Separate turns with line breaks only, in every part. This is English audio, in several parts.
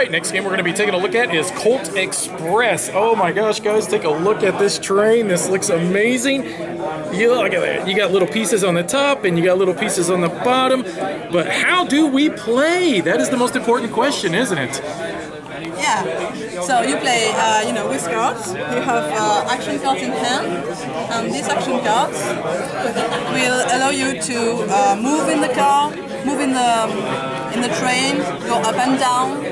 right, next game we're going to be taking a look at is Colt Express. Oh my gosh, guys, take a look at this train. This looks amazing. You look at that. You got little pieces on the top and you got little pieces on the bottom. But how do we play? That is the most important question, isn't it?
Yeah. So you play, with cards. You have action cards in hand, and these action cards will allow you to move in the car, move in the train, go up and down,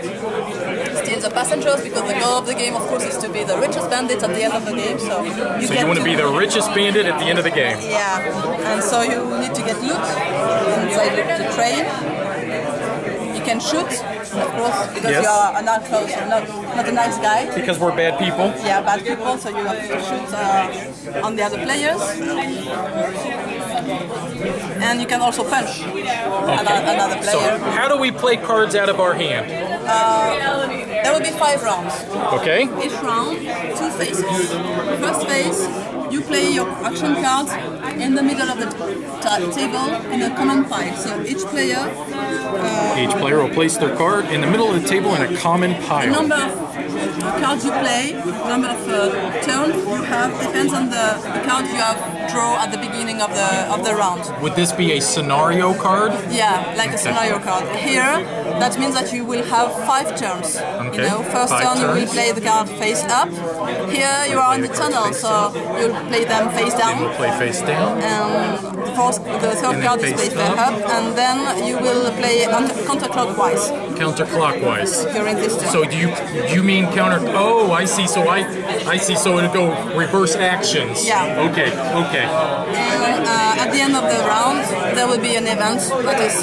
steal the passengers, because the goal of the game, of course, is to be the richest bandit at the end of the game. So you
want to be the richest bandit at the end of the game.
Yeah, and so you need to get loot inside the train. You can shoot, of course, because you are not close, not a nice guy.
Because we're bad people.
Yeah, bad people, so you have to shoot on the other players. And you can also punch another player.
So how do we play cards out of our hand?
There will be 5 rounds.
Okay.
Each round, 2 phases. First phase, you play your action cards in the middle of the table in a common pile. So each player
will place their card in the middle of the table in a common pile.
The number of cards you play, the number of turns you have, depends on the cards you have draw at the beginning of the round.
Would this be a scenario card?
Yeah, like a scenario card. Here, that means that you will have 5 turns.
Okay.
First turn you will play the card face up. Here you are in the tunnel, so you'll play them face down.
Then we'll play face down.
And the third card is face up, and then you will play counterclockwise.
Counterclockwise.
During this turn.
So do you mean counter? Oh, I see. So I see. So it'll go reverse actions.
Yeah.
Okay. Okay.
And at the end of the round, there will be an event that is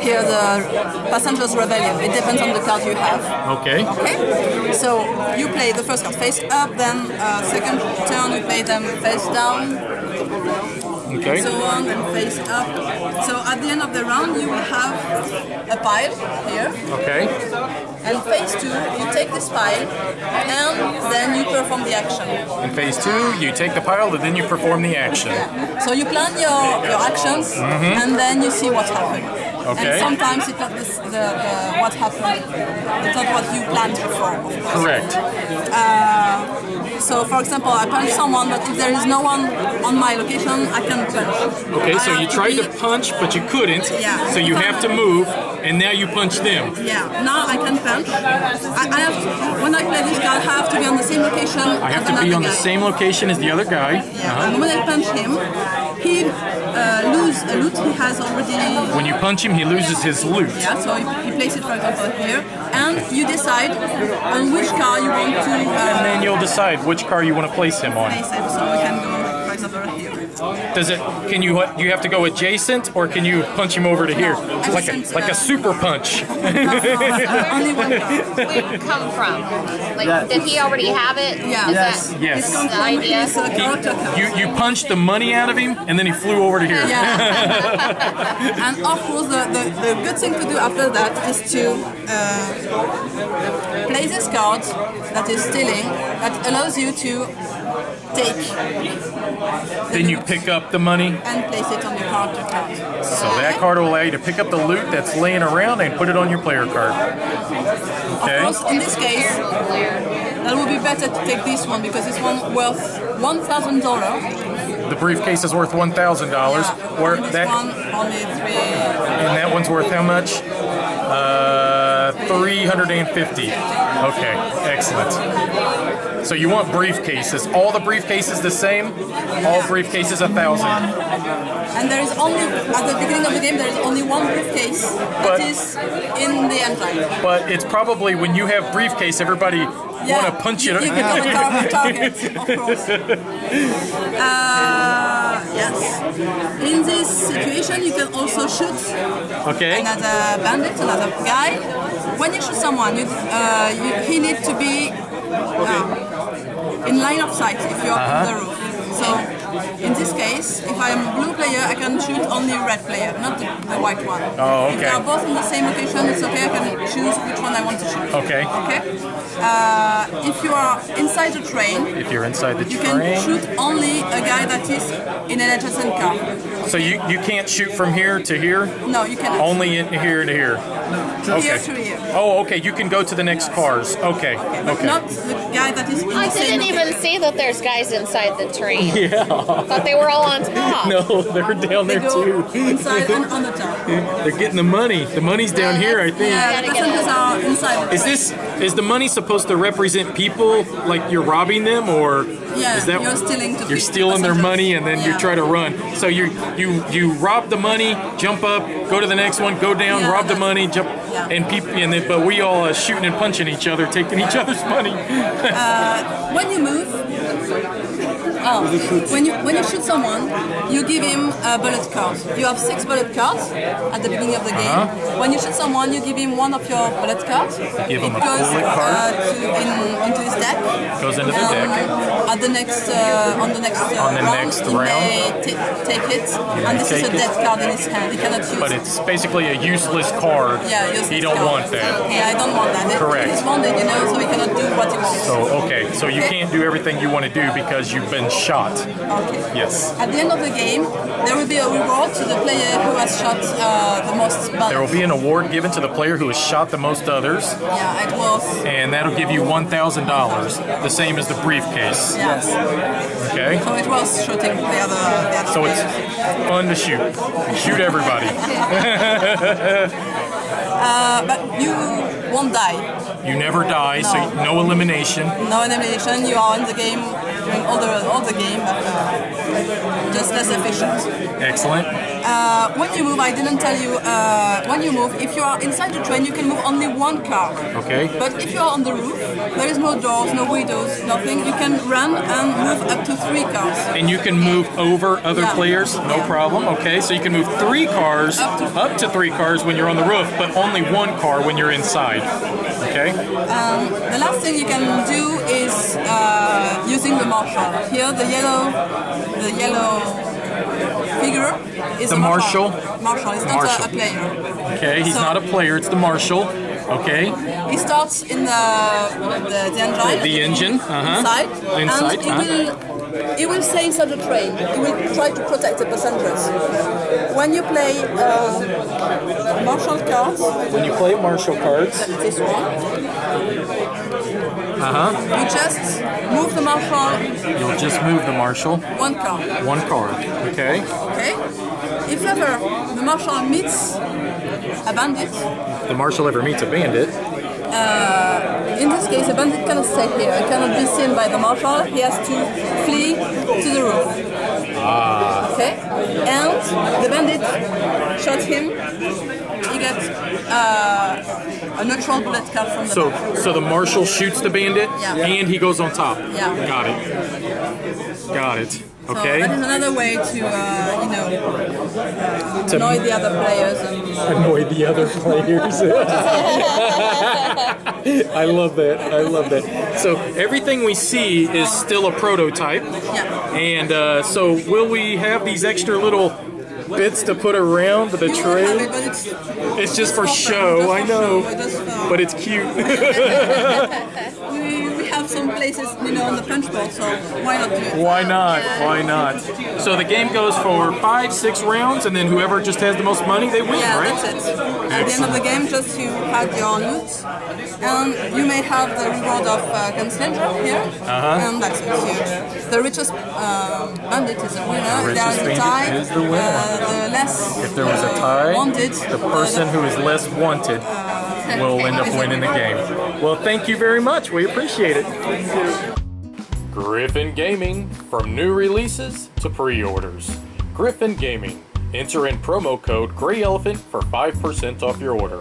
here the Passenger's Rebellion. It depends on the card you have.
Okay.
Okay. So you play the first card face up, then second turn you play them face down.
Okay.
And so on, and face up. So at the end of the round, you will have a pile here.
Okay.
And phase 2, you take this pile, and then you perform the action.
In phase 2, you take the pile, and then you perform the action.
Yeah. So you plan your actions, and then you see what happens.
Okay.
And sometimes it's not what happened. It's not what you planned before.
Correct.
So, for example, I punch someone, but if there is no one on my location, I can punch.
Okay, so you tried to punch, but you couldn't.
Yeah.
So you have to move, and now you punch them.
Yeah. Now I can punch. I have to, when I play this card, I have to be on the same location.
I have to be on the same location as the other guy.
Yeah. And when I punch him, he loses a loot he has already.
When you punch him, he loses his loot.
Yeah, so he places it, for example, here, and you decide on which car you want to.
And then you'll decide which car you want to place him on.
Place him, so we can go, for example, here.
Does it? Can you have to go adjacent, or can you punch him over to here, like a super punch?
Only one car.
Where did it come from? Like, did he already have it?
Yeah.
Yes.
Yes.
The idea.
You punched the money out of him, and then he flew over to here.
Yeah. And of course, the good thing to do after that is to play this card that is stealing, that allows you to take.
Then you pick up the money
and place it on your character card.
So that card will allow you to pick up the loot that's laying around and put it on your player card. Okay.
Of course, in this case, that would be better to take this one because it's worth $1,000.
The briefcase is worth $1,000.
Yeah.
Where
this
that
one only 3.
And that one's worth how much? 350. Okay, excellent. So you want briefcases. All the briefcases the same? All briefcases 1,000.
And there is only, at the beginning of the game, there is only one briefcase that is in the engine.
But it's probably when you have briefcase, everybody want to punch it.
You become a target, of course. Yes. In this situation, you can also shoot another bandit, another guy. When you shoot someone, he needs to be in line of sight if you are on the roof. So, in this case, if I am a blue player, I can shoot only red player, not the white one.
Oh, okay.
If they are both in the same location, it's okay, I can choose which one I want to shoot.
Okay.
Okay? If you are inside the train, you can shoot only a guy that is in an adjacent car.
So you can't shoot from here to here?
No, you cannot.
Only in here to here?
Here to here.
Oh, okay. You can go to the next cars. Okay. Okay.
Not the guy that is in
I
the same
didn't even see that there's guys inside the train.
Yeah.
Thought they were all on top.
No, they're down
They
there
go
too.
inside and on the top.
They're getting the money. The money's down here, I think.
Yeah, the passengers are inside.
Is the money supposed to represent people, like you're robbing them, or
Yeah,
is that
you're stealing to
you're stealing their
passengers.
money and then you
Yeah.
try to run? So you rob the money, jump up, go to the next one, go down,
Yeah,
rob the
that's-
money, jump,
yeah.
and people, and then but we all shooting and punching each other, taking each other's money.
When you move, when you shoot someone, you give him a bullet card. You have 6 bullet cards at the beginning of the game. When you shoot someone, you give him one of your bullet cards.
Give him a
It goes
bullet card.
into his deck.
Goes into the deck.
At the next on the next
On the
round,
next
he
round.
may take it, and this is
take
a
it.
dead card in his hand. He cannot use.
But it's basically a useless card.
Yeah, useless
You don't
card.
want that.
Yeah, I don't want that.
Correct.
He's wounded, so he cannot do what he wants.
So okay, so you can't do everything you want to do because you've been shot.
Okay.
Yes.
At the end of the game, there will be a reward to the player who has shot the most bullets.
There will be an award given to the player who has shot the most others,
Yeah, it was.
and that'll give you $1,000, the same as the briefcase.
Yes.
Okay?
So it was shooting the other
So it's
players.
fun to shoot. Shoot everybody.
But you won't die.
You never die, so no elimination.
No elimination. You are in the game doing all the game, but just less efficient.
Excellent.
When you move, I didn't tell you. When you move, if you are inside the train, you can move only one car.
Okay.
But if you are on the roof, there is no doors, no windows, nothing. You can run and move up to 3 cars.
And you can move over other
Yeah.
players, no problem. Okay, so you can move 3 cars, up to 3 cars when you're on the roof, but only 1 car when you're inside. Okay?
The last thing you can do is using the marshal. Here, the yellow figure is
The
a
marshal?
Marshal. It's not
Marshal.
a player.
Okay, he's
So-
not a player, it's the marshal. Okay?
He starts in the engine.
The engine,
Inside.
Inside,
And he will stay inside the train. He will try to protect the passengers. When you play marshal cards,
When you play marshal cards,
this one, you just move the marshal
you'll just move the marshal
1 card.
1 card. Okay?
Okay? If ever the marshal meets a bandit,
The marshal ever meets a bandit.
in this case, a bandit cannot stay here. He cannot be seen by the marshal. He has to flee to the roof. Okay? And the bandit shot him. He gets a neutral bullet card from the marshal.
So the marshal shoots the bandit,
Yeah.
and he goes on top.
Yeah.
Got it. Got it. Okay.
So that is another way to, annoy the other players. And,
Annoy the other players. I love that. I love that. So everything we see is still a prototype.
yeah.
And so will we have these extra little bits to put around the
You will have
train?
it, but
It's just for
just
show, I
for
know.
show, just for-
But it's cute.
we have some places, on the punch bowl, so why not do it?
Why not? Why not? So the game goes for 5, 6 rounds, and then whoever just has the most money, they win,
Yeah,
right?
that's it. At the end of the game, just you had your loot, and you may have the reward of Gunslinger here, and that's it. The richest bandit is the winner.
The
If there
richest
is a tie,
bandit is the winner.
the less
If there was a tie,
wanted,
the person who is less wanted will end up winning the game. Well, thank you very much. We appreciate it. Griffin Gaming, from new releases to pre-orders. Griffin Gaming. Enter in promo code GreyElephant for 5% off your order.